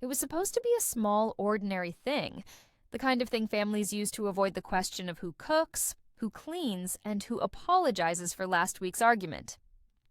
It was supposed to be a small, ordinary thing, the kind of thing families use to avoid the question of who cooks, who cleans, and who apologizes for last week's argument.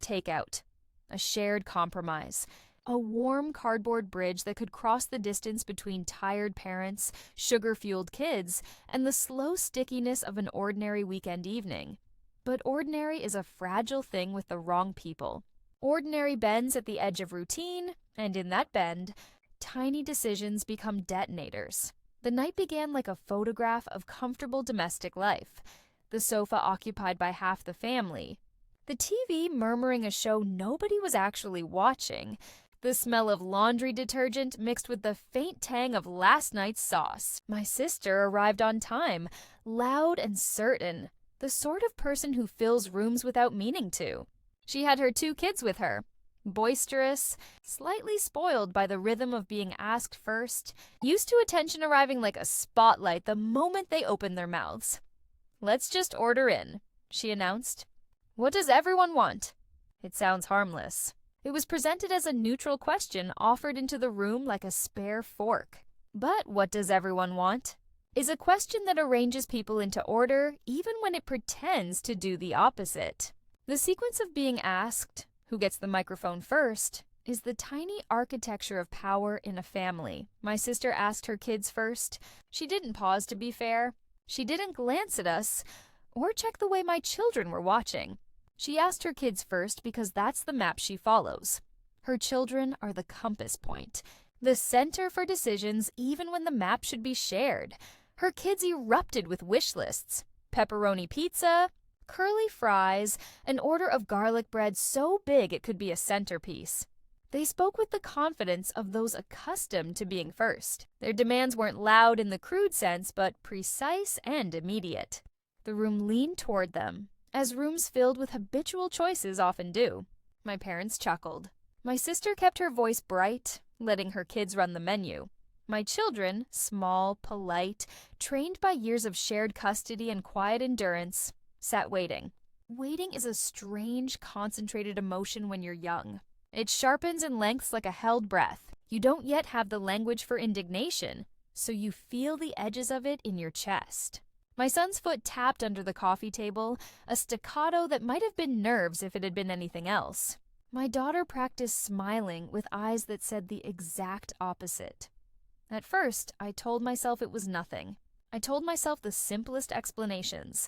Takeout. A shared compromise. A warm cardboard bridge that could cross the distance between tired parents, sugar-fueled kids, and the slow stickiness of an ordinary weekend evening. But ordinary is a fragile thing with the wrong people. Ordinary bends at the edge of routine, and in that bend, tiny decisions become detonators. The night began like a photograph of comfortable domestic life. The sofa occupied by half the family. The TV murmuring a show nobody was actually watching. The smell of laundry detergent mixed with the faint tang of last night's sauce. My sister arrived on time, loud and certain, the sort of person who fills rooms without meaning to. She had her 2 kids with her, boisterous, slightly spoiled by the rhythm of being asked first, used to attention arriving like a spotlight the moment they opened their mouths. "Let's just order in," she announced. "What does everyone want?" It sounds harmless. It was presented as a neutral question offered into the room like a spare fork. But what does everyone want is a question that arranges people into order even when it pretends to do the opposite. The sequence of being asked, who gets the microphone first, is the tiny architecture of power in a family. My sister asked her kids first. She didn't pause to be fair. She didn't glance at us or check the way my children were watching. She asked her kids first because that's the map she follows. Her children are the compass point, the center for decisions even when the map should be shared. Her kids erupted with wish lists. Pepperoni pizza, curly fries, an order of garlic bread so big it could be a centerpiece. They spoke with the confidence of those accustomed to being first. Their demands weren't loud in the crude sense, but precise and immediate. The room leaned toward them, as rooms filled with habitual choices often do. My parents chuckled. My sister kept her voice bright, letting her kids run the menu. My children, small, polite, trained by years of shared custody and quiet endurance, sat waiting. Waiting is a strange, concentrated emotion when you're young. It sharpens and lengths like a held breath. You don't yet have the language for indignation, so you feel the edges of it in your chest. My son's foot tapped under the coffee table, a staccato that might have been nerves if it had been anything else. My daughter practiced smiling with eyes that said the exact opposite. At first, I told myself it was nothing. I told myself the simplest explanations.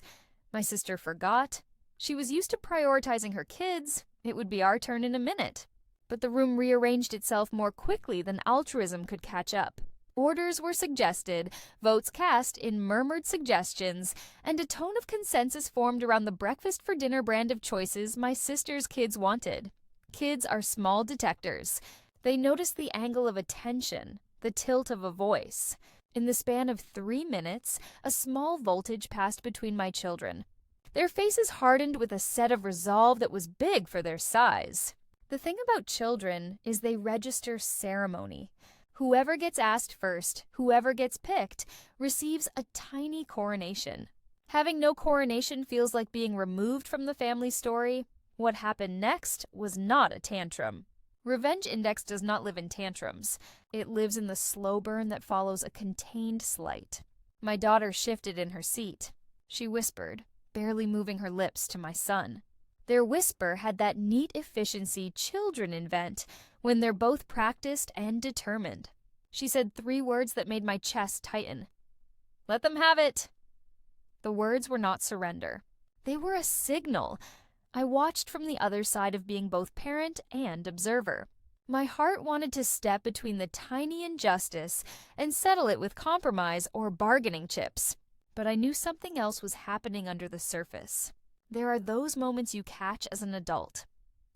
My sister forgot. She was used to prioritizing her kids. It would be our turn in a minute. But the room rearranged itself more quickly than altruism could catch up. Orders were suggested, votes cast in murmured suggestions, and a tone of consensus formed around the breakfast for dinner brand of choices my sister's kids wanted. Kids are small detectors. They notice the angle of attention, the tilt of a voice. In the span of 3 minutes, a small voltage passed between my children. Their faces hardened with a set of resolve that was big for their size. The thing about children is they register ceremony. Whoever gets asked first, whoever gets picked, receives a tiny coronation. Having no coronation feels like being removed from the family story. What happened next was not a tantrum. Revenge index does not live in tantrums. It lives in the slow burn that follows a contained slight. My daughter shifted in her seat. She whispered, barely moving her lips, to my son. Their whisper had that neat efficiency children invent when they're both practiced and determined. She said 3 words that made my chest tighten. "Let them have it." The words were not surrender. They were a signal. I watched from the other side of being both parent and observer. My heart wanted to step between the tiny injustice and settle it with compromise or bargaining chips. But I knew something else was happening under the surface. There are those moments you catch as an adult.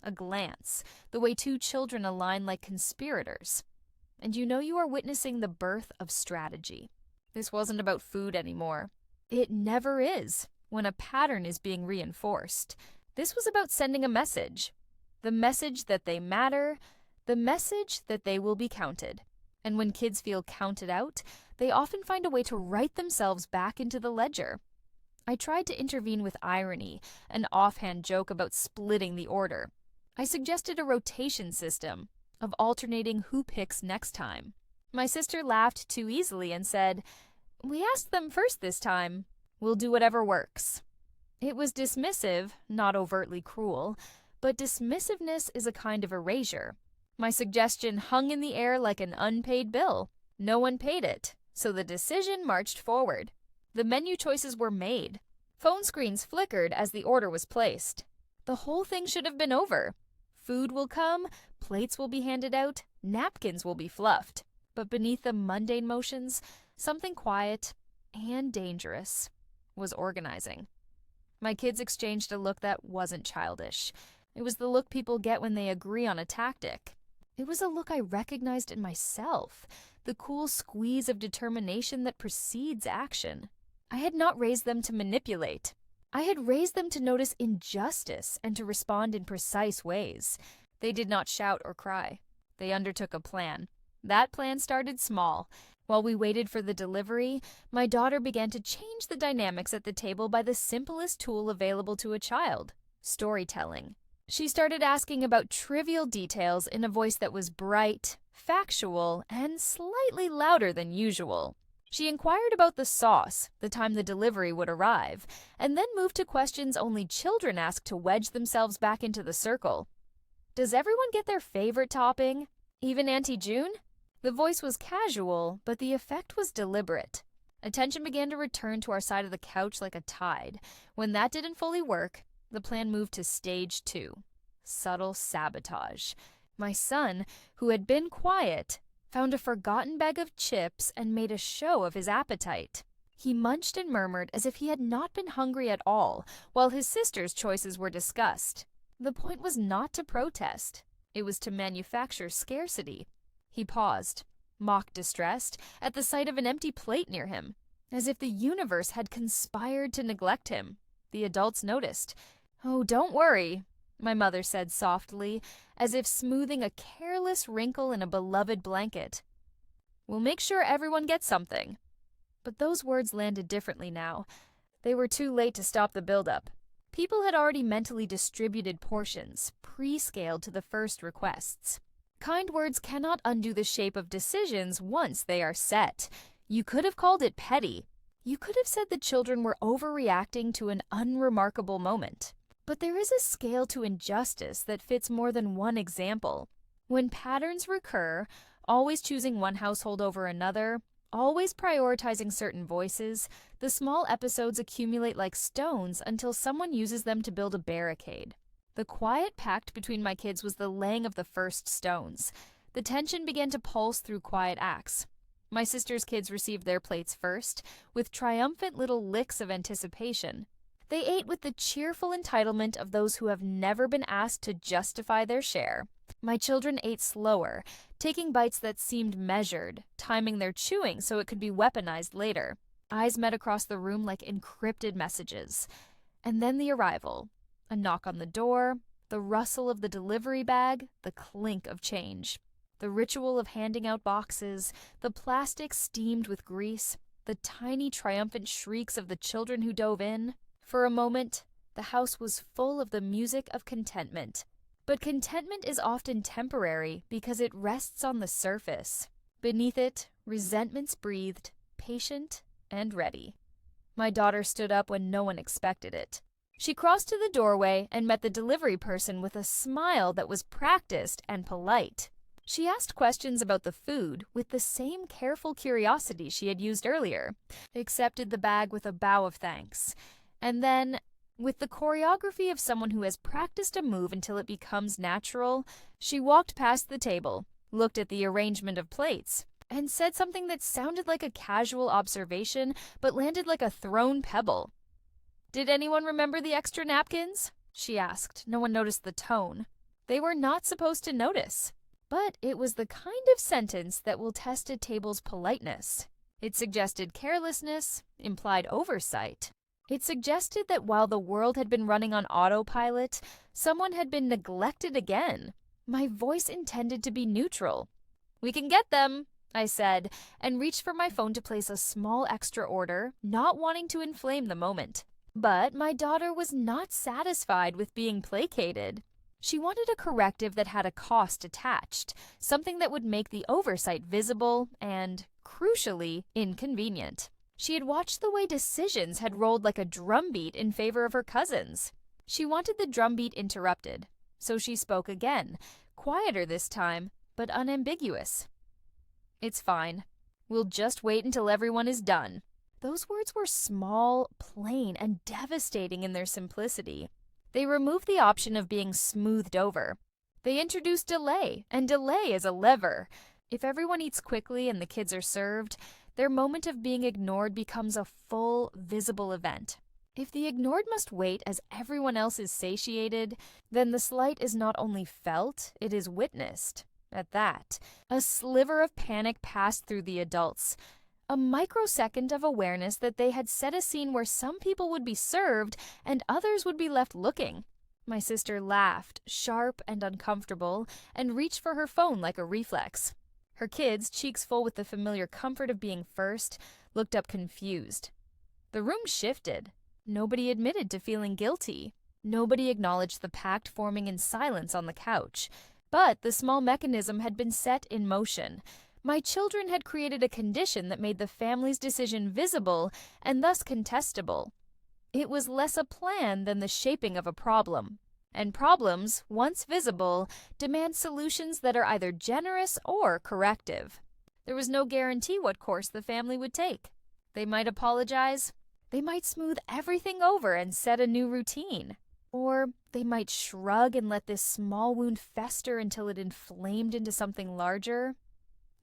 A glance, the way 2 children align like conspirators. And you know you are witnessing the birth of strategy. This wasn't about food anymore. It never is when a pattern is being reinforced. This was about sending a message. The message that they matter, the message that they will be counted. And when kids feel counted out, they often find a way to write themselves back into the ledger. I tried to intervene with irony, an offhand joke about splitting the order. I suggested a rotation system of alternating who picks next time. My sister laughed too easily and said, "We asked them first this time. We'll do whatever works." It was dismissive, not overtly cruel, but dismissiveness is a kind of erasure. My suggestion hung in the air like an unpaid bill. No one paid it, so the decision marched forward. The menu choices were made. Phone screens flickered as the order was placed. The whole thing should have been over. Food will come, plates will be handed out, napkins will be fluffed. But beneath the mundane motions, something quiet and dangerous was organizing. My kids exchanged a look that wasn't childish. It was the look people get when they agree on a tactic. It was a look I recognized in myself, the cool squeeze of determination that precedes action. I had not raised them to manipulate. I had raised them to notice injustice and to respond in precise ways. They did not shout or cry. They undertook a plan. That plan started small. While we waited for the delivery, my daughter began to change the dynamics at the table by the simplest tool available to a child: storytelling. She started asking about trivial details in a voice that was bright, factual, and slightly louder than usual. She inquired about the sauce, the time the delivery would arrive, and then moved to questions only children ask to wedge themselves back into the circle. Does everyone get their favorite topping? Even Auntie June? The voice was casual, but the effect was deliberate. Attention began to return to our side of the couch like a tide. When that didn't fully work, the plan moved to stage 2, subtle sabotage. My son, who had been quiet, found a forgotten bag of chips and made a show of his appetite. He munched and murmured as if he had not been hungry at all, while his sister's choices were discussed. The point was not to protest. It was to manufacture scarcity. He paused, mock distressed, at the sight of an empty plate near him, as if the universe had conspired to neglect him. The adults noticed. "Oh, don't worry," my mother said softly, as if smoothing a careless wrinkle in a beloved blanket. "We'll make sure everyone gets something." But those words landed differently now. They were too late to stop the buildup. People had already mentally distributed portions, pre-scaled to the first requests. Kind words cannot undo the shape of decisions once they are set. You could have called it petty. You could have said the children were overreacting to an unremarkable moment. But there is a scale to injustice that fits more than one example. When patterns recur, always choosing one household over another, always prioritizing certain voices, the small episodes accumulate like stones until someone uses them to build a barricade. The quiet pact between my kids was the laying of the first stones. The tension began to pulse through quiet acts. My sister's kids received their plates first, with triumphant little licks of anticipation. They ate with the cheerful entitlement of those who have never been asked to justify their share. My children ate slower, taking bites that seemed measured, timing their chewing so it could be weaponized later. Eyes met across the room like encrypted messages. And then the arrival. A knock on the door, the rustle of the delivery bag, the clink of change. The ritual of handing out boxes, the plastic steamed with grease, the tiny triumphant shrieks of the children who dove in. For a moment, the house was full of the music of contentment. But contentment is often temporary because it rests on the surface. Beneath it, resentments breathed, patient and ready. My daughter stood up when no one expected it. She crossed to the doorway and met the delivery person with a smile that was practiced and polite. She asked questions about the food with the same careful curiosity she had used earlier, accepted the bag with a bow of thanks, and then, with the choreography of someone who has practiced a move until it becomes natural, she walked past the table, looked at the arrangement of plates, and said something that sounded like a casual observation but landed like a thrown pebble. "Did anyone remember the extra napkins?" she asked. No one noticed the tone. They were not supposed to notice. But it was the kind of sentence that will test a table's politeness. It suggested carelessness, implied oversight. It suggested that while the world had been running on autopilot, someone had been neglected again. My voice intended to be neutral. "We can get them," I said, and reached for my phone to place a small extra order, not wanting to inflame the moment. But my daughter was not satisfied with being placated. She wanted a corrective that had a cost attached, something that would make the oversight visible and, crucially, inconvenient. She had watched the way decisions had rolled like a drumbeat in favor of her cousins. She wanted the drumbeat interrupted, so she spoke again, quieter this time, but unambiguous. "It's fine. We'll just wait until everyone is done." Those words were small, plain, and devastating in their simplicity. They removed the option of being smoothed over. They introduced delay, and delay is a lever. If everyone eats quickly and the kids are served, their moment of being ignored becomes a full, visible event. If the ignored must wait as everyone else is satiated, then the slight is not only felt, it is witnessed. At that, a sliver of panic passed through the adults. A microsecond of awareness that they had set a scene where some people would be served and others would be left looking. My sister laughed, sharp and uncomfortable, and reached for her phone like a reflex. Her kids, cheeks full with the familiar comfort of being first, looked up confused. The room shifted. Nobody admitted to feeling guilty. Nobody acknowledged the pact forming in silence on the couch. But the small mechanism had been set in motion. My children had created a condition that made the family's decision visible and thus contestable. It was less a plan than the shaping of a problem. And problems, once visible, demand solutions that are either generous or corrective. There was no guarantee what course the family would take. They might apologize. They might smooth everything over and set a new routine. Or they might shrug and let this small wound fester until it inflamed into something larger.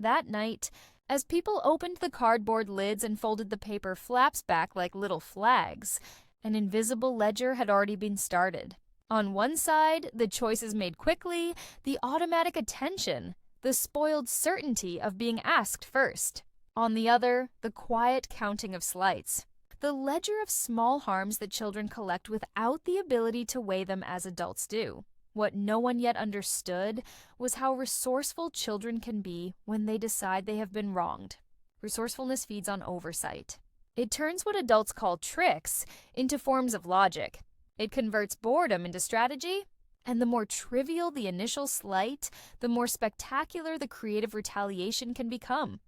That night, as people opened the cardboard lids and folded the paper flaps back like little flags, an invisible ledger had already been started. On one side, the choices made quickly, the automatic attention, the spoiled certainty of being asked first. On the other, the quiet counting of slights. The ledger of small harms that children collect without the ability to weigh them as adults do. What no one yet understood was how resourceful children can be when they decide they have been wronged. Resourcefulness feeds on oversight. It turns what adults call tricks into forms of logic. It converts boredom into strategy, and the more trivial the initial slight, the more spectacular the creative retaliation can become.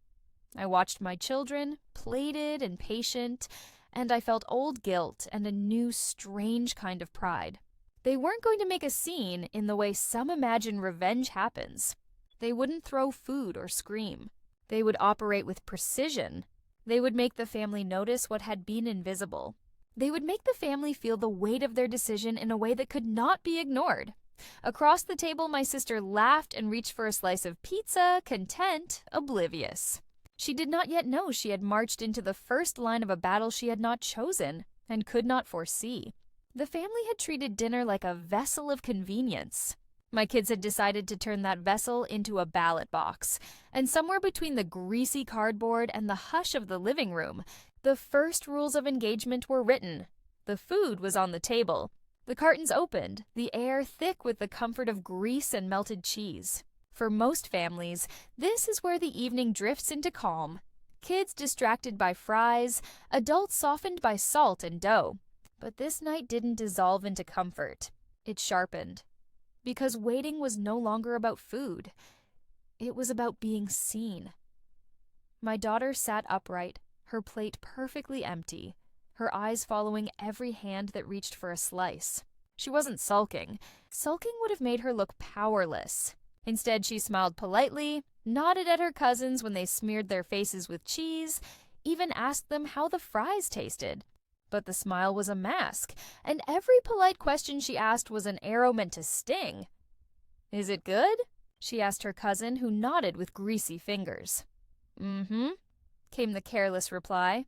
I watched my children, plated and patient, and I felt old guilt and a new, strange kind of pride. They weren't going to make a scene in the way some imagine revenge happens. They wouldn't throw food or scream. They would operate with precision. They would make the family notice what had been invisible. They would make the family feel the weight of their decision in a way that could not be ignored. Across the table, my sister laughed and reached for a slice of pizza, content, oblivious. She did not yet know she had marched into the first line of a battle she had not chosen and could not foresee. The family had treated dinner like a vessel of convenience. My kids had decided to turn that vessel into a ballot box, and somewhere between the greasy cardboard and the hush of the living room, the first rules of engagement were written. The food was on the table. The curtains opened, the air thick with the comfort of grease and melted cheese. For most families, this is where the evening drifts into calm. Kids distracted by fries, adults softened by salt and dough. But this night didn't dissolve into comfort. It sharpened. Because waiting was no longer about food. It was about being seen. My daughter sat upright, her plate perfectly empty, her eyes following every hand that reached for a slice. She wasn't sulking. Sulking would have made her look powerless. Instead, she smiled politely, nodded at her cousins when they smeared their faces with cheese, even asked them how the fries tasted. But the smile was a mask, and every polite question she asked was an arrow meant to sting. "Is it good?" she asked her cousin, who nodded with greasy fingers. "Mm-hmm," came the careless reply.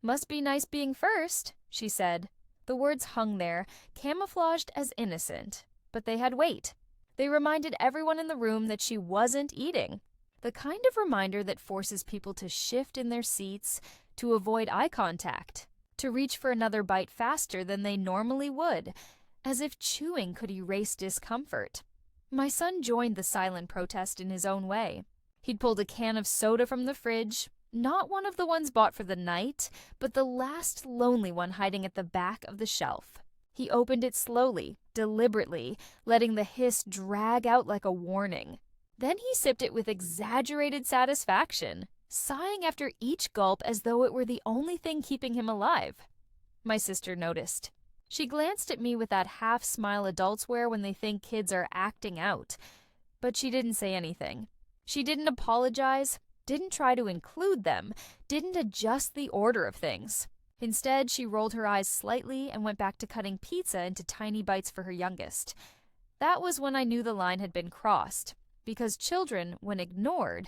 "Must be nice being first," she said. The words hung there, camouflaged as innocent, but they had weight. They reminded everyone in the room that she wasn't eating. The kind of reminder that forces people to shift in their seats, to avoid eye contact, to reach for another bite faster than they normally would, as if chewing could erase discomfort. My son joined the silent protest in his own way. He'd pulled a can of soda from the fridge, not one of the ones bought for the night, but the last lonely one hiding at the back of the shelf. He opened it slowly, deliberately, letting the hiss drag out like a warning. Then he sipped it with exaggerated satisfaction, sighing after each gulp as though it were the only thing keeping him alive. My sister noticed. She glanced at me with that half-smile adults wear when they think kids are acting out. But she didn't say anything. She didn't apologize, didn't try to include them, didn't adjust the order of things. Instead, she rolled her eyes slightly and went back to cutting pizza into tiny bites for her youngest. That was when I knew the line had been crossed, because children, when ignored,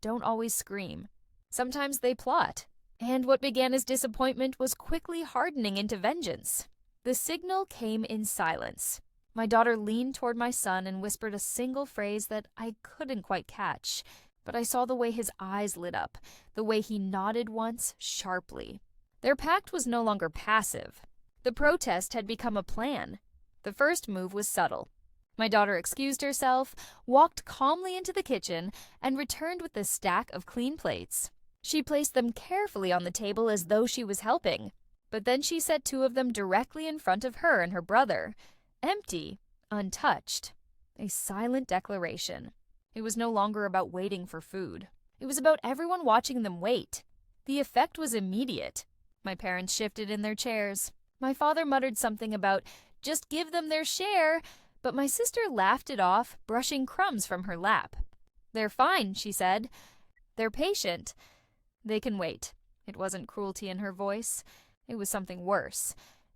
don't always scream. Sometimes they plot, and what began as disappointment was quickly hardening into vengeance. The signal came in silence. My daughter leaned toward my son and whispered a single phrase that I couldn't quite catch, but I saw the way his eyes lit up, the way he nodded once sharply. Their pact was no longer passive. The protest had become a plan. The first move was subtle. My daughter excused herself, walked calmly into the kitchen, and returned with a stack of clean plates. She placed them carefully on the table as though she was helping, but then she set two of them directly in front of her and her brother. Empty, untouched. A silent declaration. It was no longer about waiting for food. It was about everyone watching them wait. The effect was immediate. My parents shifted in their chairs. My father muttered something about, "Just give them their share," but my sister laughed it off, brushing crumbs from her lap. "They're fine," she said. "They're patient. They can wait." It wasn't cruelty in her voice. It was something worse.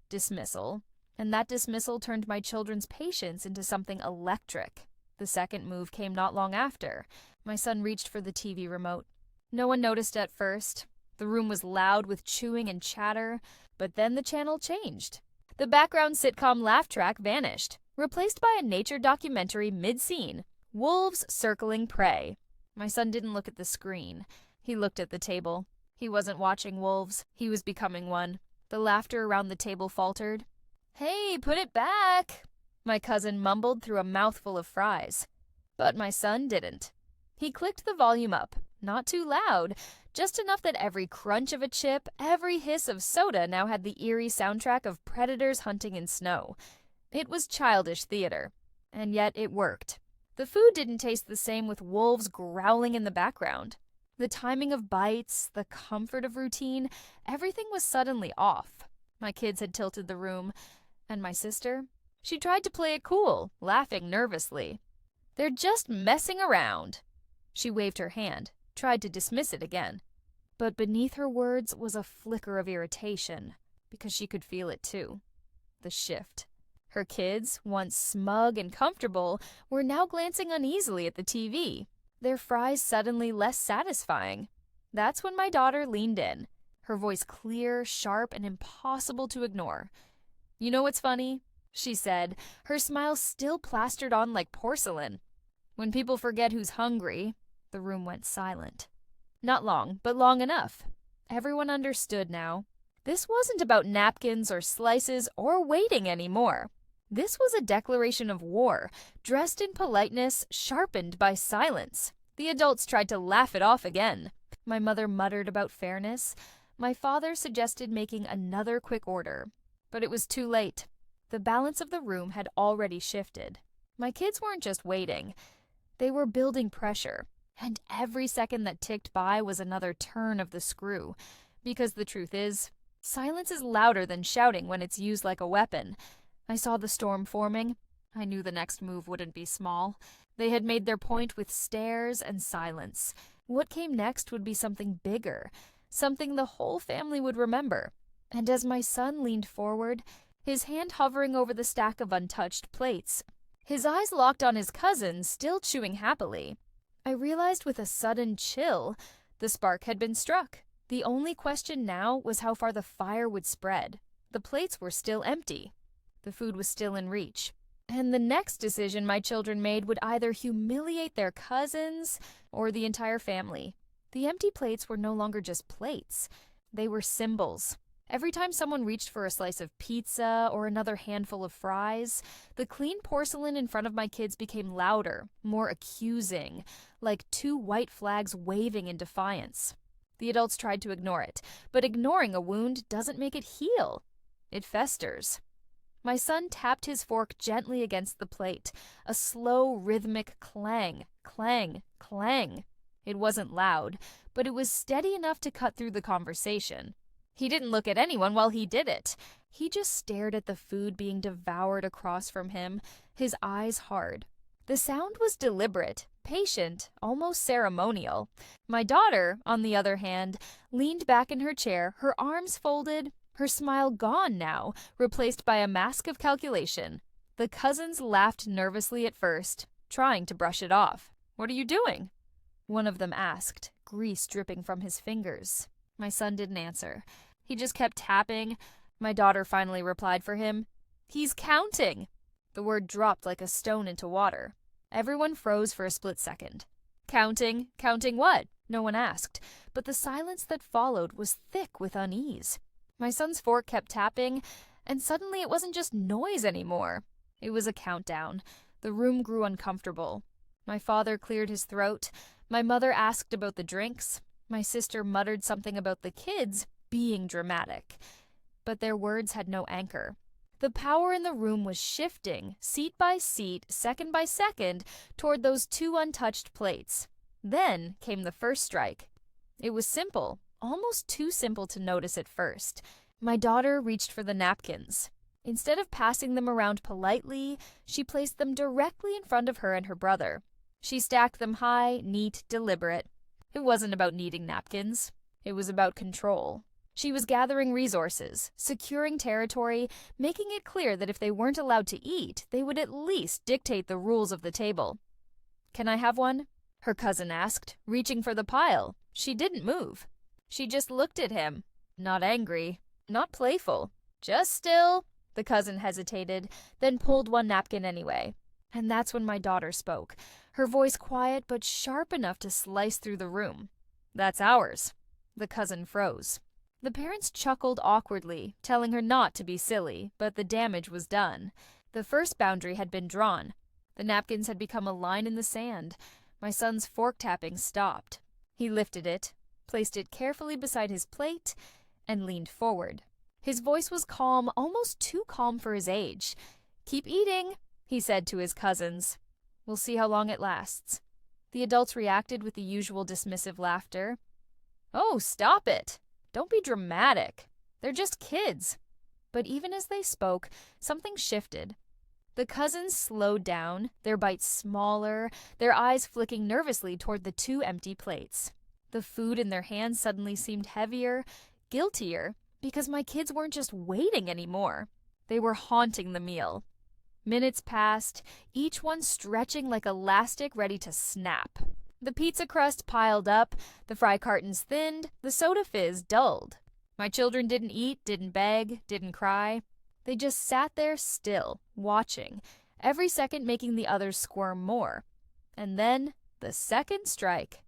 Dismissal. And that dismissal turned my children's patience into something electric. The second move came not long after. My son reached for the TV remote. No one noticed at first. The room was loud with chewing and chatter, but then the channel changed. The background sitcom laugh track vanished, replaced by a nature documentary mid-scene, wolves circling prey. My son didn't look at the screen. He looked at the table. He wasn't watching wolves. He was becoming one. The laughter around the table faltered. "Hey, put it back," my cousin mumbled through a mouthful of fries. But my son didn't. He clicked the volume up, not too loud, just enough that every crunch of a chip, every hiss of soda now had the eerie soundtrack of predators hunting in snow. It was childish theater, and yet it worked. The food didn't taste the same with wolves growling in the background. The timing of bites, the comfort of routine, everything was suddenly off. My kids had tilted the room, and my sister? She tried to play it cool, laughing nervously. "They're just messing around." She waved her hand, tried to dismiss it again. But beneath her words was a flicker of irritation, because she could feel it too. The shift. Her kids, once smug and comfortable, were now glancing uneasily at the TV, their fries suddenly less satisfying. That's when my daughter leaned in, her voice clear, sharp, and impossible to ignore. "You know what's funny?" she said, her smile still plastered on like porcelain. "When people forget who's hungry," the room went silent. Not long, but long enough. Everyone understood now. This wasn't about napkins or slices or waiting anymore. This was a declaration of war, dressed in politeness, sharpened by silence. The adults tried to laugh it off again. My mother muttered about fairness. My father suggested making another quick order. But it was too late. The balance of the room had already shifted. My kids weren't just waiting. They were building pressure. And every second that ticked by was another turn of the screw. Because the truth is, silence is louder than shouting when it's used like a weapon. I saw the storm forming. I knew the next move wouldn't be small. They had made their point with stares and silence. What came next would be something bigger, something the whole family would remember. And as my son leaned forward, his hand hovering over the stack of untouched plates, his eyes locked on his cousin, still chewing happily, I realized with a sudden chill the spark had been struck. The only question now was how far the fire would spread. The plates were still empty. The food was still in reach. And the next decision my children made would either humiliate their cousins or the entire family. The empty plates were no longer just plates. They were symbols. Every time someone reached for a slice of pizza or another handful of fries, the clean porcelain in front of my kids became louder, more accusing, like two white flags waving in defiance. The adults tried to ignore it, but ignoring a wound doesn't make it heal. It festers. My son tapped his fork gently against the plate, a slow, rhythmic clang, clang, clang. It wasn't loud, but it was steady enough to cut through the conversation. He didn't look at anyone while he did it. He just stared at the food being devoured across from him, his eyes hard. The sound was deliberate, patient, almost ceremonial. My daughter, on the other hand, leaned back in her chair, her arms folded, her smile gone now, replaced by a mask of calculation. The cousins laughed nervously at first, trying to brush it off. "What are you doing?" one of them asked, grease dripping from his fingers. My son didn't answer. He just kept tapping. My daughter finally replied for him, "He's counting." The word dropped like a stone into water. Everyone froze for a split second. Counting? Counting what? No one asked, but the silence that followed was thick with unease. My son's fork kept tapping, and suddenly it wasn't just noise anymore. It was a countdown. The room grew uncomfortable. My father cleared his throat. My mother asked about the drinks. My sister muttered something about the kids being dramatic. But their words had no anchor. The power in the room was shifting, seat by seat, second by second, toward those two untouched plates. Then came the first strike. It was simple, almost too simple to notice at first. My daughter reached for the napkins. Instead of passing them around politely, she placed them directly in front of her and her brother. She stacked them high, neat, deliberate. It wasn't about needing napkins. It was about control. She was gathering resources, securing territory, making it clear that if they weren't allowed to eat, they would at least dictate the rules of the table. "Can I have one?" her cousin asked, reaching for the pile. She didn't move. She just looked at him. Not angry, not playful, just still. The cousin hesitated, then pulled one napkin anyway. And that's when my daughter spoke, her voice quiet but sharp enough to slice through the room. "That's ours." The cousin froze. The parents chuckled awkwardly, telling her not to be silly, but the damage was done. The first boundary had been drawn. The napkins had become a line in the sand. My son's fork tapping stopped. He lifted it, placed it carefully beside his plate, and leaned forward. His voice was calm, almost too calm for his age. "Keep eating," he said to his cousins. "We'll see how long it lasts." The adults reacted with the usual dismissive laughter. "Oh, stop it! Don't be dramatic. They're just kids." But even as they spoke, something shifted. The cousins slowed down, their bites smaller, their eyes flicking nervously toward the two empty plates. The food in their hands suddenly seemed heavier, guiltier, because my kids weren't just waiting anymore. They were haunting the meal. Minutes passed, each one stretching like elastic ready to snap. The pizza crust piled up, the fry cartons thinned, the soda fizz dulled. My children didn't eat, didn't beg, didn't cry. They just sat there still, watching, every second making the others squirm more. And then, the second strike.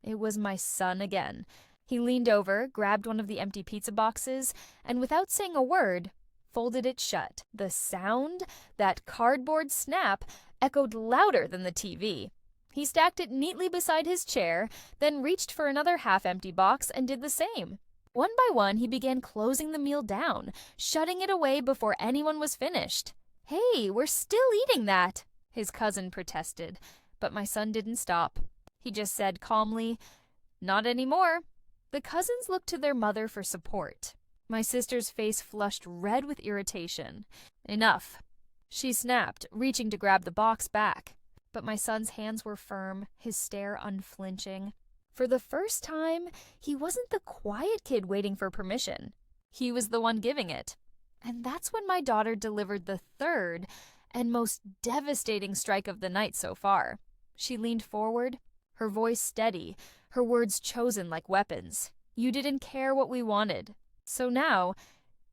It was my son again. He leaned over, grabbed one of the empty pizza boxes, and without saying a word, folded it shut. The sound, that cardboard snap, echoed louder than the TV. He stacked it neatly beside his chair, then reached for another half-empty box and did the same. One by one, he began closing the meal down, shutting it away before anyone was finished. "Hey, we're still eating that," his cousin protested, but my son didn't stop. He just said calmly, "Not anymore." The cousins looked to their mother for support. My sister's face flushed red with irritation. "Enough," she snapped, reaching to grab the box back. But my son's hands were firm, his stare unflinching. For the first time, he wasn't the quiet kid waiting for permission. He was the one giving it. And that's when my daughter delivered the third and most devastating strike of the night so far. She leaned forward, her voice steady, her words chosen like weapons. "You didn't care what we wanted. So now,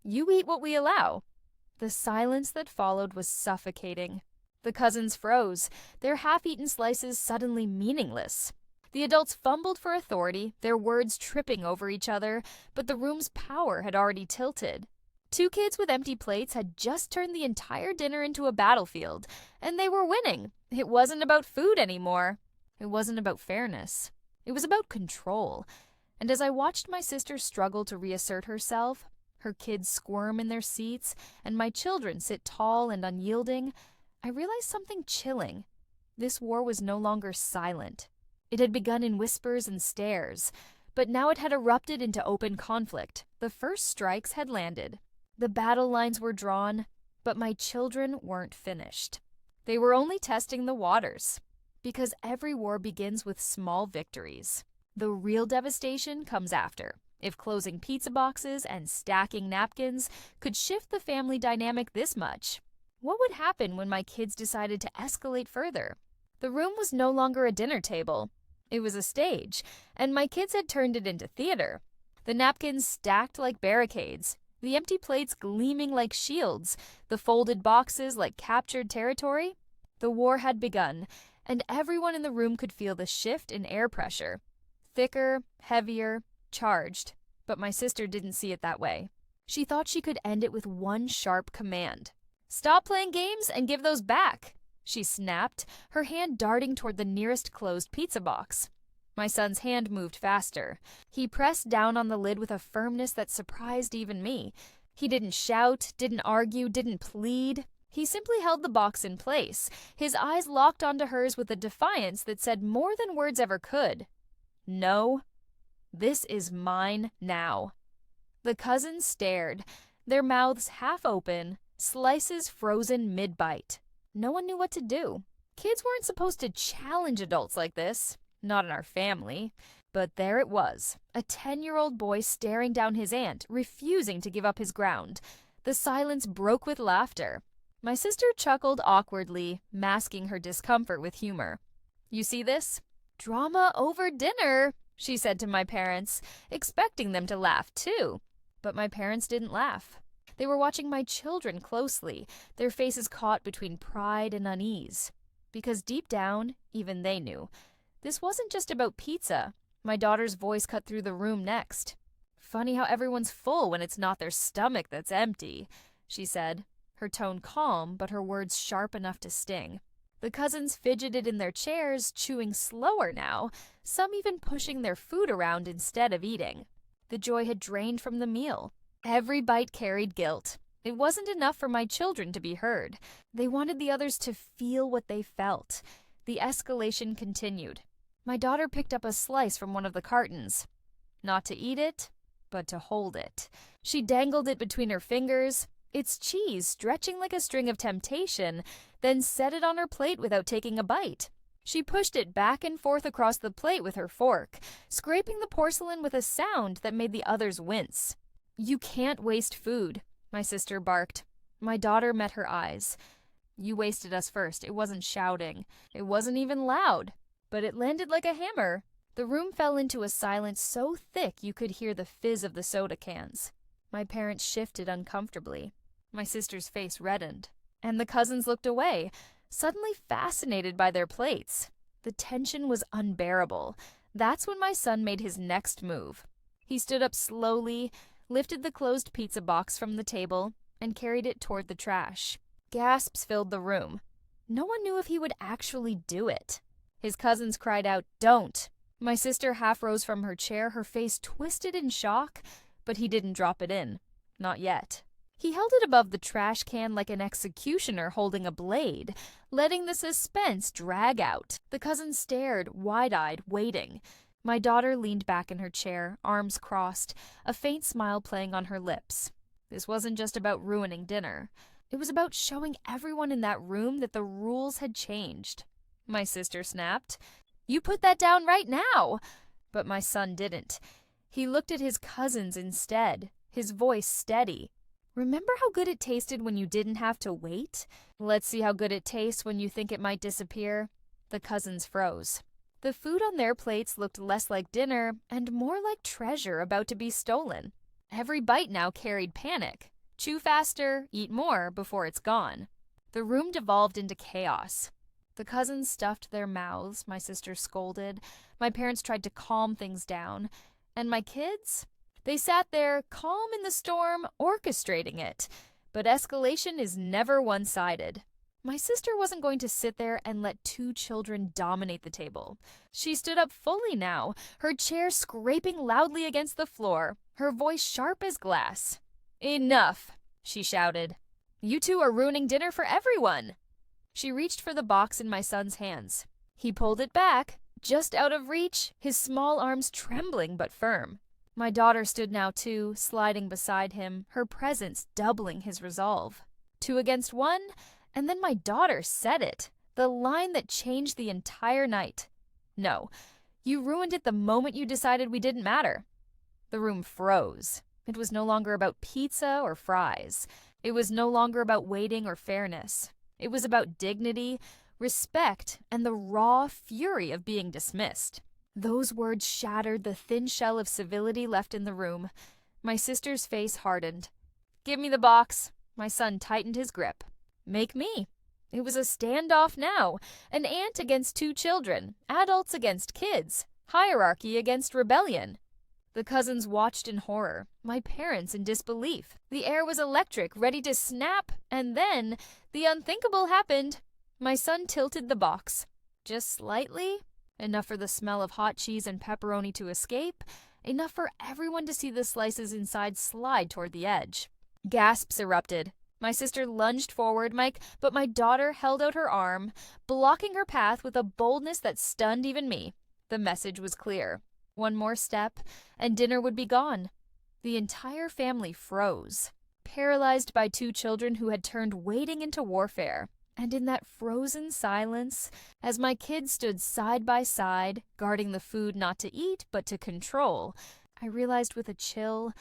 you eat what we allow." The silence that followed was suffocating. The cousins froze, their half-eaten slices suddenly meaningless. The adults fumbled for authority, their words tripping over each other, but the room's power had already tilted. Two kids with empty plates had just turned the entire dinner into a battlefield, and they were winning. It wasn't about food anymore. It wasn't about fairness. It was about control. And as I watched my sister struggle to reassert herself, her kids squirm in their seats, and my children sit tall and unyielding, I realized something chilling. This war was no longer silent. It had begun in whispers and stares, but now it had erupted into open conflict. The first strikes had landed. The battle lines were drawn, but my children weren't finished. They were only testing the waters, because every war begins with small victories. The real devastation comes after. If closing pizza boxes and stacking napkins could shift the family dynamic this much, what would happen when my kids decided to escalate further? The room was no longer a dinner table. It was a stage, and my kids had turned it into theater. The napkins stacked like barricades, the empty plates gleaming like shields, the folded boxes like captured territory. The war had begun, and everyone in the room could feel the shift in air pressure. Thicker, heavier, charged. But my sister didn't see it that way. She thought she could end it with one sharp command. "Stop playing games and give those back," she snapped, her hand darting toward the nearest closed pizza box. My son's hand moved faster. He pressed down on the lid with a firmness that surprised even me. He didn't shout, didn't argue, didn't plead. He simply held the box in place, his eyes locked onto hers with a defiance that said more than words ever could. "No, this is mine now." The cousins stared, their mouths half open, slices frozen mid-bite. No one knew what to do. Kids weren't supposed to challenge adults like this. Not in our family. But there it was, a 10-year-old boy staring down his aunt, refusing to give up his ground. The silence broke with laughter. My sister chuckled awkwardly, masking her discomfort with humor. "You see this? Drama over dinner," she said to my parents, expecting them to laugh too. But my parents didn't laugh. They were watching my children closely, their faces caught between pride and unease. Because deep down, even they knew, this wasn't just about pizza. My daughter's voice cut through the room next. "Funny how everyone's full when it's not their stomach that's empty," she said, her tone calm, but her words sharp enough to sting. The cousins fidgeted in their chairs, chewing slower now, some even pushing their food around instead of eating. The joy had drained from the meal. Every bite carried guilt. It wasn't enough for my children to be heard. They wanted the others to feel what they felt. The escalation continued. My daughter picked up a slice from one of the cartons. Not to eat it, but to hold it. She dangled it between her fingers, its cheese stretching like a string of temptation, then set it on her plate without taking a bite. She pushed it back and forth across the plate with her fork, scraping the porcelain with a sound that made the others wince. "You can't waste food," my sister barked. My daughter met her eyes. "You wasted us first." It wasn't shouting. It wasn't even loud. But it landed like a hammer. The room fell into a silence so thick you could hear the fizz of the soda cans. My parents shifted uncomfortably. My sister's face reddened. And the cousins looked away, suddenly fascinated by their plates. The tension was unbearable. That's when my son made his next move. He stood up slowly, lifted the closed pizza box from the table, and carried it toward the trash. Gasps filled the room. No one knew if he would actually do it. His cousins cried out, "Don't!" My sister half rose from her chair, her face twisted in shock, but he didn't drop it in. Not yet. He held it above the trash can like an executioner holding a blade, letting the suspense drag out. The cousins stared, wide-eyed, waiting. My daughter leaned back in her chair, arms crossed, a faint smile playing on her lips. This wasn't just about ruining dinner. It was about showing everyone in that room that the rules had changed. My sister snapped, "You put that down right now!" But my son didn't. He looked at his cousins instead, his voice steady. "Remember how good it tasted when you didn't have to wait? Let's see how good it tastes when you think it might disappear." The cousins froze. The food on their plates looked less like dinner and more like treasure about to be stolen. Every bite now carried panic. Chew faster, eat more before it's gone. The room devolved into chaos. The cousins stuffed their mouths, my sister scolded. My parents tried to calm things down. And my kids? They sat there, calm in the storm, orchestrating it. But escalation is never one-sided. My sister wasn't going to sit there and let two children dominate the table. She stood up fully now, her chair scraping loudly against the floor, her voice sharp as glass. "Enough," she shouted. "You two are ruining dinner for everyone." She reached for the box in my son's hands. He pulled it back, just out of reach, his small arms trembling but firm. My daughter stood now too, sliding beside him, her presence doubling his resolve. 2 against 1, and then my daughter said it, the line that changed the entire night. "No, you ruined it the moment you decided we didn't matter." The room froze. It was no longer about pizza or fries. It was no longer about waiting or fairness. It was about dignity, respect, and the raw fury of being dismissed. Those words shattered the thin shell of civility left in the room. My sister's face hardened. "Give me the box." My son tightened his grip. "Make me." It was a standoff now, an aunt against 2 children, adults against kids, hierarchy against rebellion. The cousins watched in horror, my parents in disbelief. The air was electric, ready to snap, and then the unthinkable happened. My son tilted the box. Just slightly, enough for the smell of hot cheese and pepperoni to escape, enough for everyone to see the slices inside slide toward the edge. Gasps erupted. My sister lunged forward, but my daughter held out her arm, blocking her path with a boldness that stunned even me. The message was clear. One more step, and dinner would be gone. The entire family froze, paralyzed by 2 children who had turned waiting into warfare. And in that frozen silence, as my kids stood side by side, guarding the food not to eat but to control, I realized with a chill,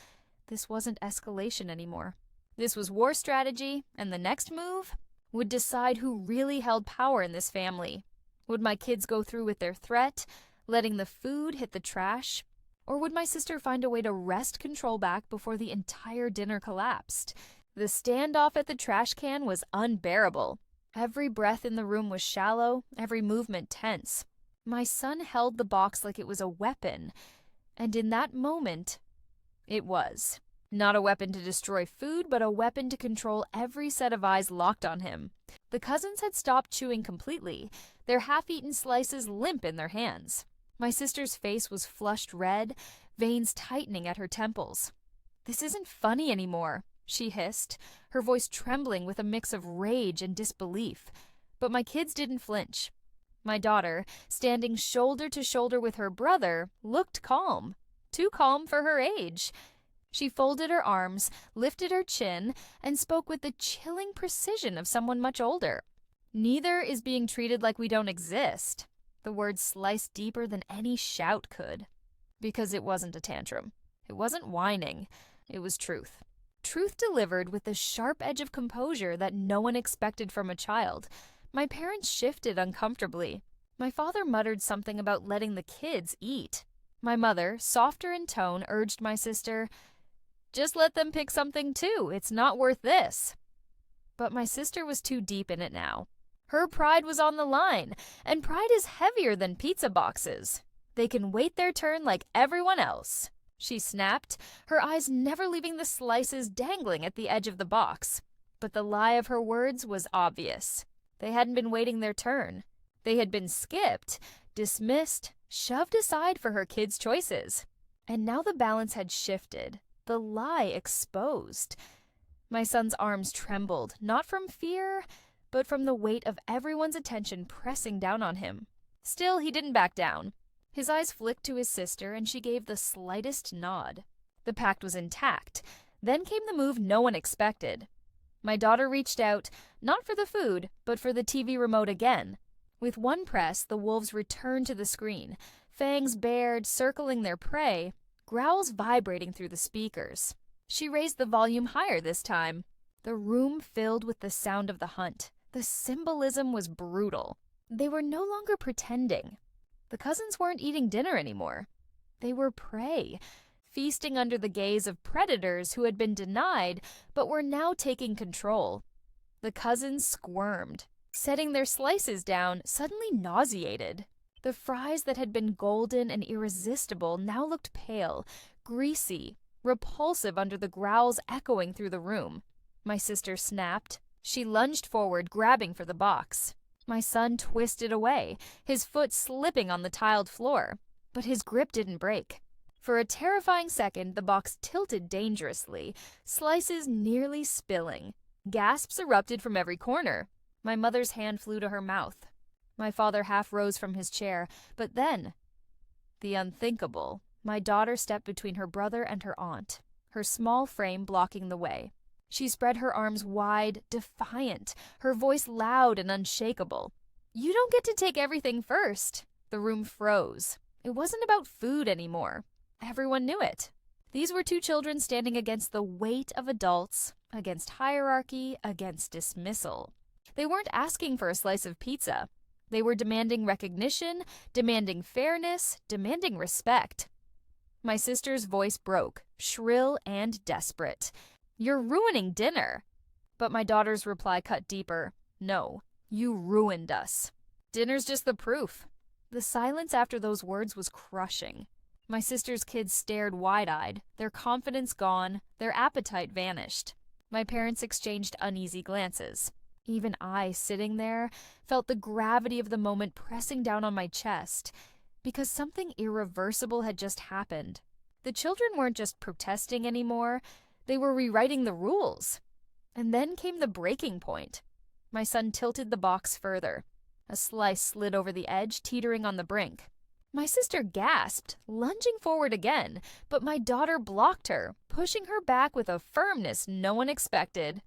this wasn't escalation anymore. This was war strategy, and the next move would decide who really held power in this family. Would my kids go through with their threat, letting the food hit the trash? Or would my sister find a way to wrest control back before the entire dinner collapsed? The standoff at the trash can was unbearable. Every breath in the room was shallow, every movement tense. My son held the box like it was a weapon, and in that moment, it was. Not a weapon to destroy food, but a weapon to control every set of eyes locked on him. The cousins had stopped chewing completely, their half-eaten slices limp in their hands. My sister's face was flushed red, veins tightening at her temples. "This isn't funny anymore," she hissed, her voice trembling with a mix of rage and disbelief. But my kids didn't flinch. My daughter, standing shoulder to shoulder with her brother, looked calm. Too calm for her age. She folded her arms, lifted her chin, and spoke with the chilling precision of someone much older. "Neither is being treated like we don't exist." The words sliced deeper than any shout could. Because it wasn't a tantrum. It wasn't whining. It was truth. Truth delivered with the sharp edge of composure that no one expected from a child. My parents shifted uncomfortably. My father muttered something about letting the kids eat. My mother, softer in tone, urged my sister, "Just let them pick something too. It's not worth this." But my sister was too deep in it now. Her pride was on the line, and pride is heavier than pizza boxes. They can wait their turn like everyone else. She snapped, her eyes never leaving the slices dangling at the edge of the box. But the lie of her words was obvious. They hadn't been waiting their turn. They had been skipped, dismissed, shoved aside for her kids' choices. And now the balance had shifted, the lie exposed. My son's arms trembled, not from fear, but from the weight of everyone's attention pressing down on him. Still, he didn't back down. His eyes flicked to his sister, and she gave the slightest nod. The pact was intact. Then came the move no one expected. My daughter reached out, not for the food, but for the TV remote again. With one press, the wolves returned to the screen, fangs bared, circling their prey, growls vibrating through the speakers. She raised the volume higher this time. The room filled with the sound of the hunt. The symbolism was brutal. They were no longer pretending. The cousins weren't eating dinner anymore. They were prey, feasting under the gaze of predators who had been denied but were now taking control. The cousins squirmed, setting their slices down, suddenly nauseated. The fries that had been golden and irresistible now looked pale, greasy, repulsive under the growls echoing through the room. My sister snapped. She lunged forward, grabbing for the box. My son twisted away, his foot slipping on the tiled floor. But his grip didn't break. For a terrifying second, the box tilted dangerously, slices nearly spilling. Gasps erupted from every corner. My mother's hand flew to her mouth. My father half rose from his chair, but then, the unthinkable. My daughter stepped between her brother and her aunt, her small frame blocking the way. She spread her arms wide, defiant, her voice loud and unshakable. "You don't get to take everything first." The room froze. It wasn't about food anymore. Everyone knew it. These were two children standing against the weight of adults, against hierarchy, against dismissal. They weren't asking for a slice of pizza. They were demanding recognition, demanding fairness, demanding respect. My sister's voice broke, shrill and desperate. "You're ruining dinner." But my daughter's reply cut deeper. "No, you ruined us. Dinner's just the proof." The silence after those words was crushing. My sister's kids stared wide-eyed, their confidence gone, their appetite vanished. My parents exchanged uneasy glances. Even I, sitting there, felt the gravity of the moment pressing down on my chest, because something irreversible had just happened. The children weren't just protesting anymore, they were rewriting the rules. And then came the breaking point. My son tilted the box further. A slice slid over the edge, teetering on the brink. My sister gasped, lunging forward again, but my daughter blocked her, pushing her back with a firmness no one expected.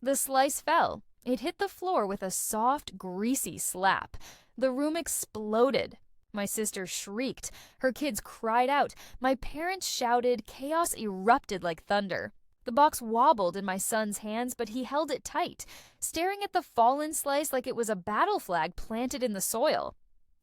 The slice fell. It hit the floor with a soft, greasy slap. The room exploded. My sister shrieked. Her kids cried out. My parents shouted. Chaos erupted like thunder. The box wobbled in my son's hands, but he held it tight, staring at the fallen slice like it was a battle flag planted in the soil.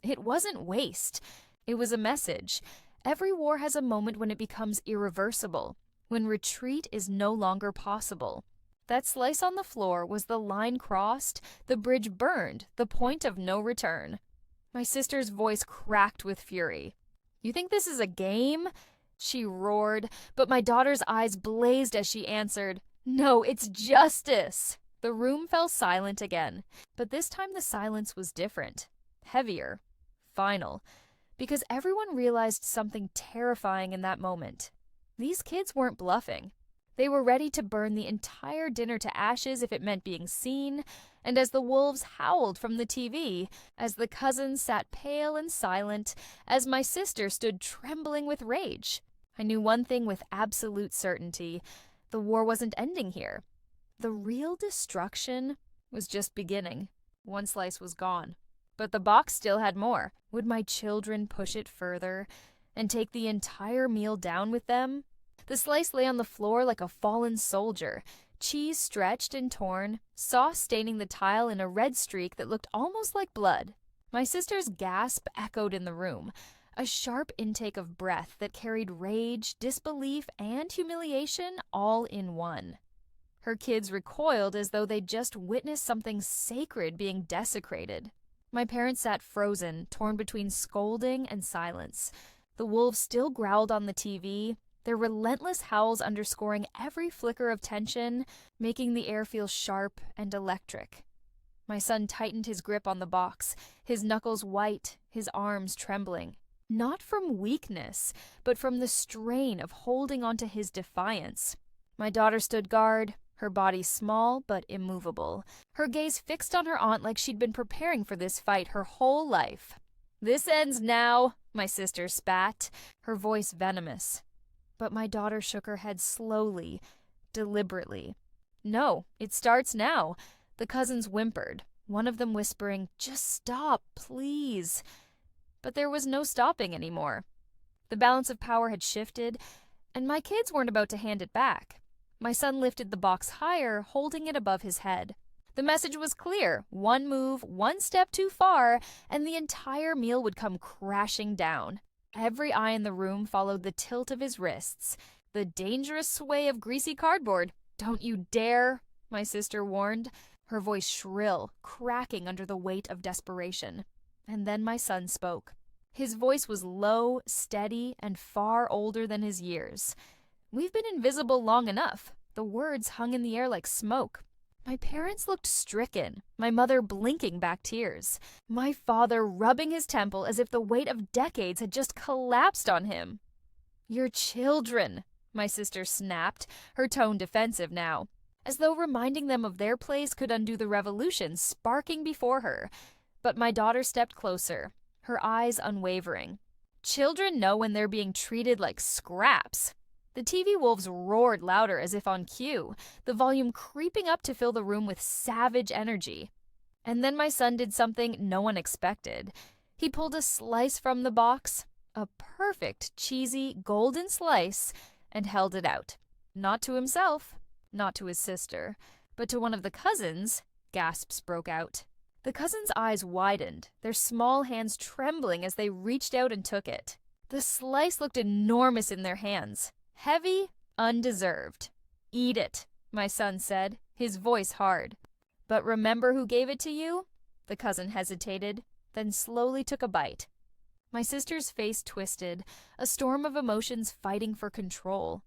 It wasn't waste. It was a message. Every war has a moment when it becomes irreversible, when retreat is no longer possible. That slice on the floor was the line crossed, the bridge burned, the point of no return. My sister's voice cracked with fury. "You think this is a game?" she roared, but my daughter's eyes blazed as she answered, "No, it's justice." The room fell silent again, but this time the silence was different, heavier, final, because everyone realized something terrifying in that moment. These kids weren't bluffing. They were ready to burn the entire dinner to ashes if it meant being seen, and as the wolves howled from the TV, as the cousins sat pale and silent, as my sister stood trembling with rage, I knew one thing with absolute certainty. The war wasn't ending here. The real destruction was just beginning. One slice was gone. But the box still had more. Would my children push it further and take the entire meal down with them? The slice lay on the floor like a fallen soldier, cheese stretched and torn, sauce staining the tile in a red streak that looked almost like blood. My sister's gasp echoed in the room, a sharp intake of breath that carried rage, disbelief, and humiliation all in one. Her kids recoiled as though they'd just witnessed something sacred being desecrated. My parents sat frozen, torn between scolding and silence. The wolves still growled on the TV, their relentless howls underscoring every flicker of tension, making the air feel sharp and electric. My son tightened his grip on the box, his knuckles white, his arms trembling. Not from weakness, but from the strain of holding onto his defiance. My daughter stood guard, her body small but immovable, her gaze fixed on her aunt like she'd been preparing for this fight her whole life. "This ends now," my sister spat, her voice venomous. But my daughter shook her head slowly, deliberately. "No, it starts now." The cousins whimpered, one of them whispering, "Just stop, please." But there was no stopping anymore. The balance of power had shifted, and my kids weren't about to hand it back. My son lifted the box higher, holding it above his head. The message was clear: one move, one step too far, and the entire meal would come crashing down. Every eye in the room followed the tilt of his wrists, the dangerous sway of greasy cardboard. "Don't you dare," my sister warned, her voice shrill, cracking under the weight of desperation. And then my son spoke. His voice was low, steady, and far older than his years. "We've been invisible long enough." The words hung in the air like smoke. My parents looked stricken, my mother blinking back tears, my father rubbing his temple as if the weight of decades had just collapsed on him. Your children, my sister snapped, her tone defensive now, as though reminding them of their place could undo the revolution sparking before her. But my daughter stepped closer, her eyes unwavering. Children know when they're being treated like scraps. The TV wolves roared louder as if on cue, the volume creeping up to fill the room with savage energy. And then my son did something no one expected. He pulled a slice from the box, a perfect, cheesy, golden slice, and held it out. Not to himself, not to his sister, but to one of the cousins. Gasps broke out. The cousins' eyes widened, their small hands trembling as they reached out and took it. The slice looked enormous in their hands. Heavy, undeserved. Eat it, my son said, his voice hard. But remember who gave it to you? The cousin hesitated, then slowly took a bite. My sister's face twisted, a storm of emotions fighting for control.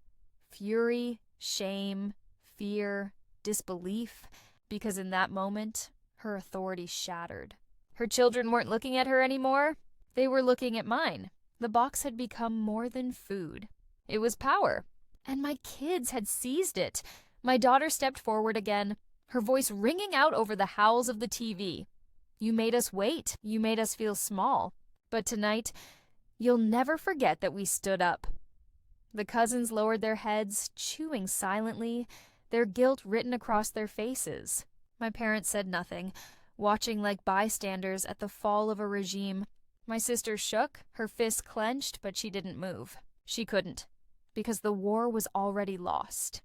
Fury, shame, fear, disbelief, because in that moment, her authority shattered. Her children weren't looking at her anymore. They were looking at mine. The box had become more than food. It was power. And my kids had seized it. My daughter stepped forward again, her voice ringing out over the howls of the TV. You made us wait. You made us feel small. But tonight, you'll never forget that we stood up. The cousins lowered their heads, chewing silently, their guilt written across their faces. My parents said nothing, watching like bystanders at the fall of a regime. My sister shook, her fists clenched, but she didn't move. She couldn't, because the war was already lost.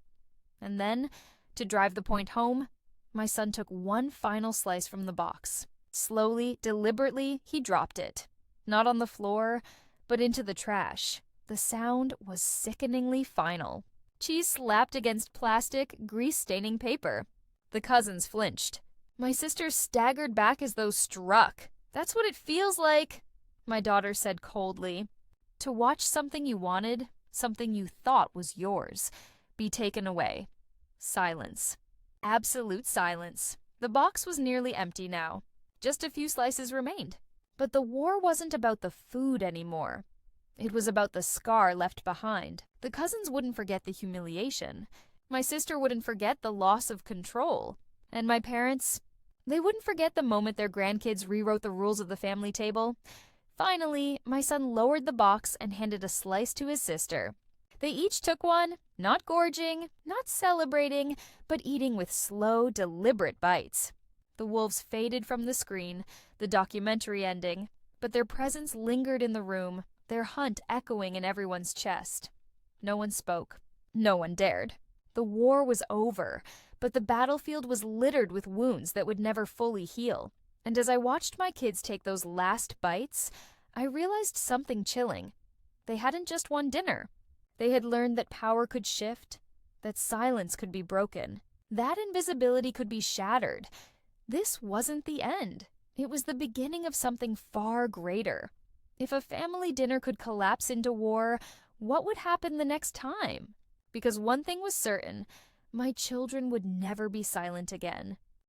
And then, to drive the point home, my son took one final slice from the box. Slowly, deliberately, he dropped it. Not on the floor, but into the trash. The sound was sickeningly final. Cheese slapped against plastic, grease-staining paper. The cousins flinched. My sister staggered back as though struck. That's what it feels like, my daughter said coldly. To watch something you wanted, something you thought was yours, be taken away. Silence. Absolute silence. The box was nearly empty now. Just a few slices remained. But the war wasn't about the food anymore. It was about the scar left behind. The cousins wouldn't forget the humiliation. My sister wouldn't forget the loss of control. And my parents, they wouldn't forget the moment their grandkids rewrote the rules of the family table. Finally, my son lowered the box and handed a slice to his sister. They each took one, not gorging, not celebrating, but eating with slow, deliberate bites. The wolves faded from the screen, the documentary ending, but their presence lingered in the room, their hunt echoing in everyone's chest. No one spoke. No one dared. The war was over, but the battlefield was littered with wounds that would never fully heal. And as I watched my kids take those last bites, I realized something chilling. They hadn't just won dinner. They had learned that power could shift, that silence could be broken, that invisibility could be shattered. This wasn't the end. It was the beginning of something far greater. If a family dinner could collapse into war, what would happen the next time? Because one thing was certain, my children would never be silent again.